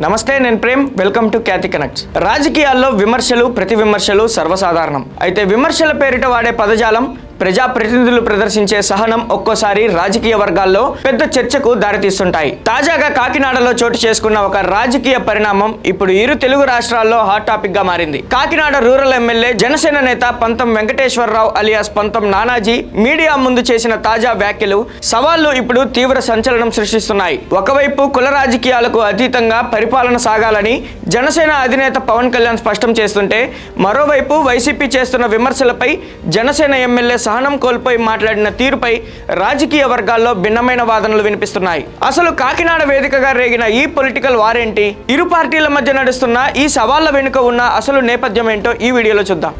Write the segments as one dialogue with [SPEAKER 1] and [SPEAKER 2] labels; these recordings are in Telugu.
[SPEAKER 1] నమస్తే, నేను Prem. Welcome to Khyati connects. రాజకీయాల్లో విమర్శలు, ప్రతి విమర్శలు సర్వసాధారణం. అయితే విమర్శల పేరిట వాడే పదజాలం, ప్రజాప్రతినిధులు ప్రదర్శించే సహనం ఒక్కోసారి రాజకీయ వర్గాల్లో పెద్ద చర్చకు దారితీస్తుంటాయి. తాజాగా కాకినాడలో చోటు చేసుకున్న ఒక రాజకీయ పరిణామం ఇప్పుడు ఇరు తెలుగు రాష్ట్రాల్లో హాట్ టాపిక్ గా మారింది. కాకినాడ రూరల్ ఎమ్మెల్యే, జనసేన నేత పంతం వెంకటేశ్వరరావు అలియాస్ పంతం నానాజీ మీడియా ముందు చేసిన తాజా వ్యాఖ్యలు, సవాళ్లు ఇప్పుడు తీవ్ర సంచలనం సృష్టిస్తున్నాయి. ఒకవైపు కుల రాజకీయాలకు అతీతంగా పరిపాలన సాగాలని జనసేన అధినేత పవన్ కళ్యాణ్ స్పష్టం చేస్తుంటే, మరోవైపు వైసీపీ చేస్తున్న విమర్శలపై జనసేన ఎమ్మెల్యే సహనం కోల్పోయి మాట్లాడిన తీరుపై రాజకీయ వర్గాల్లో భిన్నమైన వాదనలు వినిపిస్తున్నాయి. అసలు కాకినాడ వేదికగా రేగిన ఈ పొలిటికల్ వారేంటి? ఇరు పార్టీల మధ్య నడుస్తున్న ఈ సవాళ్ల వెనుక ఉన్న అసలు నేపథ్యం ఏంటో ఈ వీడియోలో చూద్దాం.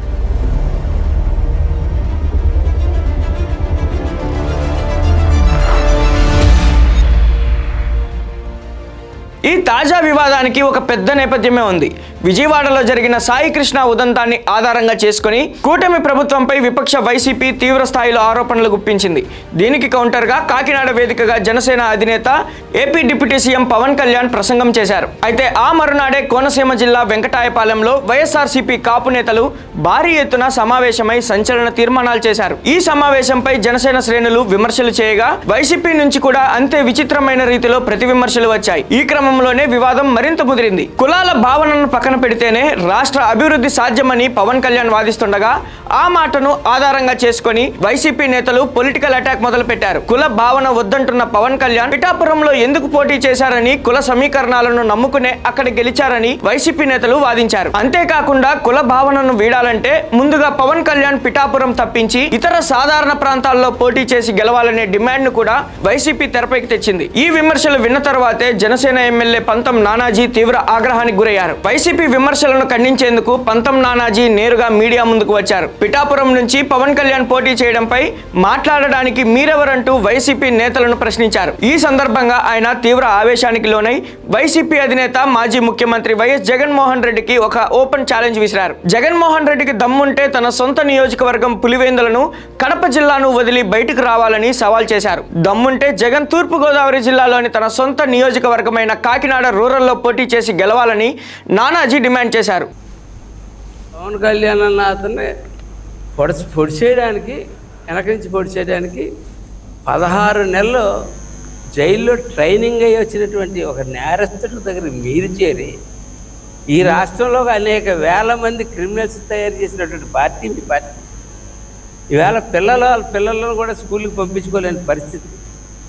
[SPEAKER 1] ఈ తాజా వివాదానికి ఒక పెద్ద నేపథ్యమే ఉంది. విజయవాడలో జరిగిన సాయి కృష్ణ ఉదంతాన్ని ఆధారంగా చేసుకుని కూటమి ప్రభుత్వంపై విపక్ష వైసీపీ తీవ్ర స్థాయిలో ఆరోపణలు గుప్పించింది. దీనికి కౌంటర్గా కాకినాడ వేదికగా జనసేన అధినేత, AP deputy CM Pawan Kalyan ప్రసంగం చేశారు. అయితే ఆ మరునాడే కోనసీమ జిల్లా వెంకటాయపాలెంలో వైఎస్ఆర్సీపీ కాపు నేతలు భారీ ఎత్తున సమావేశమై సంచలన తీర్మానాలు చేశారు. ఈ సమావేశంపై జనసేన శ్రేణులు విమర్శలు చేయగా, వైసీపీ నుంచి కూడా అంతే విచిత్రమైన రీతిలో ప్రతి విమర్శలు వచ్చాయి. ఈ క్రమంలోనే వివాదం మరింత ముదిరింది. కులాల భావనను పక్కన పెడితేనే రాష్ట్ర అభివృద్ధి సాధ్యమని పవన్ కళ్యాణ్ వాదిస్తుండగా, ఆ మాటను ఆధారంగా చేసుకుని వైసీపీ నేతలు పొలిటికల్ అటాక్ మొదలు పెట్టారు. కుల భావన వద్దంటున్న పవన్ కళ్యాణ్ పిఠాపురంలో ఎందుకు పోటీ చేశారని, కుల సమీకరణాలను నమ్ముకునే అక్కడ గెలిచారని వైసీపీ నేతలు వాదించారు. అంతేకాకుండా కుల భావనను వీడాలంటే ముందుగా పవన్ కళ్యాణ్ పిఠాపురం తప్పించి ఇతర సాధారణ ప్రాంతాల్లో పోటీ చేసి గెలవాలనే డిమాండ్ ను కూడా వైసీపీ తెరపైకి తెచ్చింది. ఈ విమర్శలు విన్న తర్వాతే జనసేన ఎమ్మెల్యే పంతం నానాజీ తీవ్ర ఆగ్రహానికి గురయ్యారు. వైసీపీ విమర్శలను ఖండించేందుకు పంతం నానాజీ నేరుగా మీడియా ముందుకు వచ్చారు. పిఠాపురం నుంచి పవన్ కళ్యాణ్ పోటీ చేయడంపై మాట్లాడడానికి మీరెవరంటూ వైసీపీ నేతలను ప్రశ్నించారు. ఈ సందర్భంగా ఆయన తీవ్ర ఆవేశానికి లోనై వైసీపీ అధినేత, మాజీ ముఖ్యమంత్రి వైఎస్ జగన్మోహన్ రెడ్డికి ఒక ఓపెన్ ఛాలెంజ్ విసిరారు. జగన్మోహన్ రెడ్డికి దమ్ముంటే తన సొంత నియోజకవర్గం పులివెందులను, కడప జిల్లాను వదిలి బయటకు రావాలని సవాల్ చేశారు. దమ్ముంటే జగన్ తూర్పు గోదావరి జిల్లాలోని తన సొంత నియోజకవర్గమైన కాకినాడ రూరల్లో పోటీ చేసి గెలవాలని నానాజీ డిమాండ్ చేశారు.
[SPEAKER 2] పవన్ కళ్యాణ్ అన్న అతన్ని పొడి చేయడానికి, వెనక నుంచి పొడి చేయడానికి 16 నెలలు జైల్లో ట్రైనింగ్ అయ్యి వచ్చినటువంటి ఒక నేరస్తుల దగ్గర మీరు చేరి ఈ రాష్ట్రంలో అనేక వేల మంది క్రిమినల్స్ తయారు చేసినటువంటి పార్టీ మీ పార్టీ. ఈవేళ వాళ్ళ పిల్లలను కూడా స్కూల్కి పంపించుకోలేని పరిస్థితి,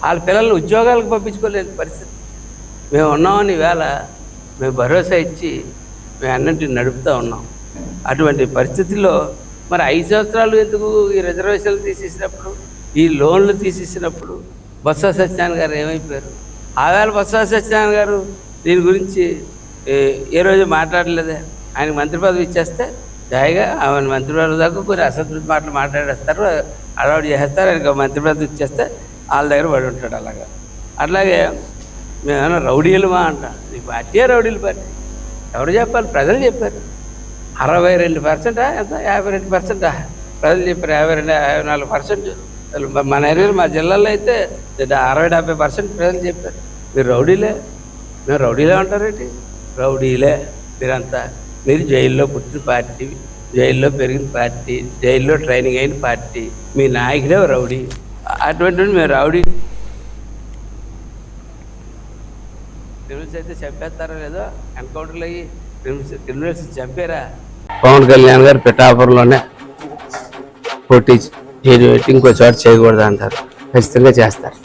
[SPEAKER 2] వాళ్ళ పిల్లలను ఉద్యోగాలకు పంపించుకోలేని పరిస్థితి. మేము ఉన్నామని ఈవేళ మేము భరోసా ఇచ్చి మేము అన్నింటిని నడుపుతూ ఉన్నాం. అటువంటి పరిస్థితుల్లో మరి 5 సంవత్సరాలు ఎందుకు ఈ రిజర్వేషన్లు తీసేసినప్పుడు, ఈ లోన్లు తీసేసినప్పుడు బొత్స సత్యనారాయణ గారు ఏమైపోయారు? ఆవేళ బొత్స సత్యనారాయణ గారు దీని గురించి ఏ రోజు మాట్లాడలేదే. ఆయనకు మంత్రి పదవి ఇచ్చేస్తే జాయిగా ఆమె మంత్రి పదవి దాకా కొన్ని అసంతృప్తి మాటలు మాట్లాడేస్తారు, అలవాటు చేస్తారు. ఆయనకు మంత్రి పదవి ఇచ్చేస్తే వాళ్ళ దగ్గర పడి ఉంటాడు. అట్లాగే మేమేమైనా రౌడీలుమా అంట. ఈ పార్టీ రౌడీలు పార్టీ. ఎవరు చెప్పాలి? ప్రజలు చెప్పారు. 62% ఎంత 52% ప్రజలు చెప్పారు. 54% మన ఏరియాలో, మా జిల్లాలో అయితే 60-70% ప్రజలు చెప్పారు. మీరు రౌడీలే, మేము రౌడీలే అంటారేంటి? రౌడీలే మీరంతా. మీరు జైల్లో పుట్టిన పార్టీ, జైల్లో పెరిగిన పార్టీ, జైల్లో ట్రైనింగ్ అయిన పార్టీ, మీ నాయకుడే రౌడీ. అటువంటి మేము రౌడీ క్రిమినల్స్ అయితే చంపేస్తారో లేదో, ఎన్కౌంటర్లు అయ్యి క్రిమినల్స్ చంపారా? పవన్ కళ్యాణ్ గారు పిఠాపురంలోనే పోటీ చేయబెట్టి ఇంకో చోట చేయకూడదు అంటారు. ఖచ్చితంగా చేస్తారు.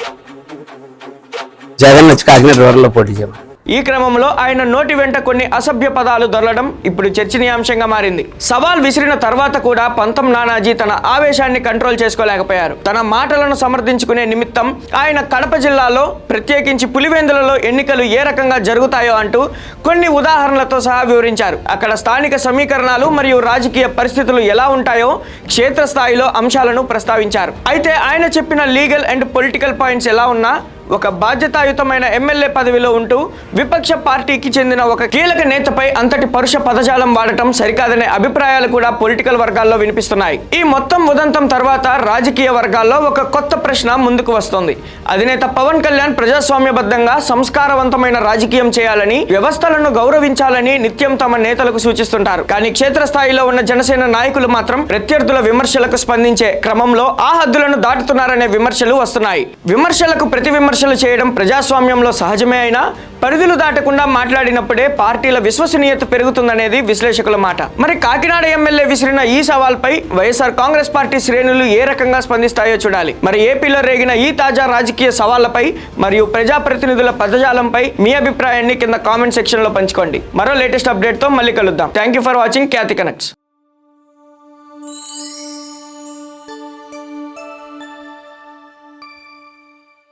[SPEAKER 2] జగన్ వచ్చి కాకినాడ రూరల్లో పోటీ చేయమని.
[SPEAKER 1] ఈ క్రమంలో ఆయన నోటి వెంట కొన్ని అసభ్య పదాలు దొరలడం ఇప్పుడు చర్చనీయాంశంగా మారింది. సవాల్ విసిరిన తర్వాత కూడా పంతం నానాజీ తన ఆవేశాన్ని కంట్రోల్ చేసుకోలేకపోయారు. తన మాటలను సమర్థించుకునే నిమిత్తం ఆయన కడప జిల్లాలో, ప్రత్యేకించి పులివెందులలో ఎన్నికలు ఏ రకంగా జరుగుతాయో అంటూ కొన్ని ఉదాహరణలతో సహా వివరించారు. అక్కడ స్థానిక సమీకరణాలు మరియు రాజకీయ పరిస్థితులు ఎలా ఉంటాయో క్షేత్రస్థాయిలో అంశాలను ప్రస్తావించారు. అయితే ఆయన చెప్పిన లీగల్ అండ్ పొలిటికల్ పాయింట్స్ ఎలా ఉన్నా ఒక బాధ్యతాయుతమైన ఎమ్మెల్యే పదవిలో ఉంటూ విపక్ష పార్టీకి చెందిన ఒక కీలక నేతపై అంతటి పరుష పదజాలం వాడటం సరికాదనే అభిప్రాయాలు కూడా పొలిటికల్ వర్గాల్లో వినిపిస్తున్నాయి. ఈ మొత్తం ఉదంతం తర్వాత రాజకీయ వర్గాల్లో ఒక కొత్త ప్రశ్న ముందుకు వస్తోంది. అధినేత పవన్ కళ్యాణ్ ప్రజాస్వామ్యబద్ధంగా సంస్కారవంతమైన రాజకీయం చేయాలని, వ్యవస్థలను గౌరవించాలని నిత్యం తమ నేతలకు సూచిస్తుంటారు. కానీ క్షేత్రస్థాయిలో ఉన్న జనసేన నాయకులు మాత్రం ప్రత్యర్థుల విమర్శలకు స్పందించే క్రమంలో ఆ హద్దులను దాటుతున్నారనే విమర్శలు వస్తున్నాయి. విమర్శలకు ప్రతి విమర్శలు చేయడం ప్రజాస్వామ్యంలో సహజమే అయినా పరిధులు దాటకుండా మాట్లాడినప్పుడే పార్టీల విశ్వసనీయత పెరుగుతుందనేది విశ్లేషకుల మాట. మరి కాకినాడ ఎమ్మెల్యే విసిరిన ఈ సవాల్పై వైఎస్ఆర్ కాంగ్రెస్ పార్టీ శ్రేణులు ఏ రకంగా స్పందిస్తాయో చూడాలి. మరి ఏపీలో రేగిన ఈ తాజా రాజకీయ సవాళ్లపై మరియు ప్రజాప్రతినిధుల పదజాలంపై మీ అభిప్రాయాన్ని కింద కామెంట్ సెక్షన్ లో పంచుకోండి. మరో లేటెస్ట్ అప్డేట్ తో మళ్ళీ కలుద్దాం. Thank you for watching Khyati connects.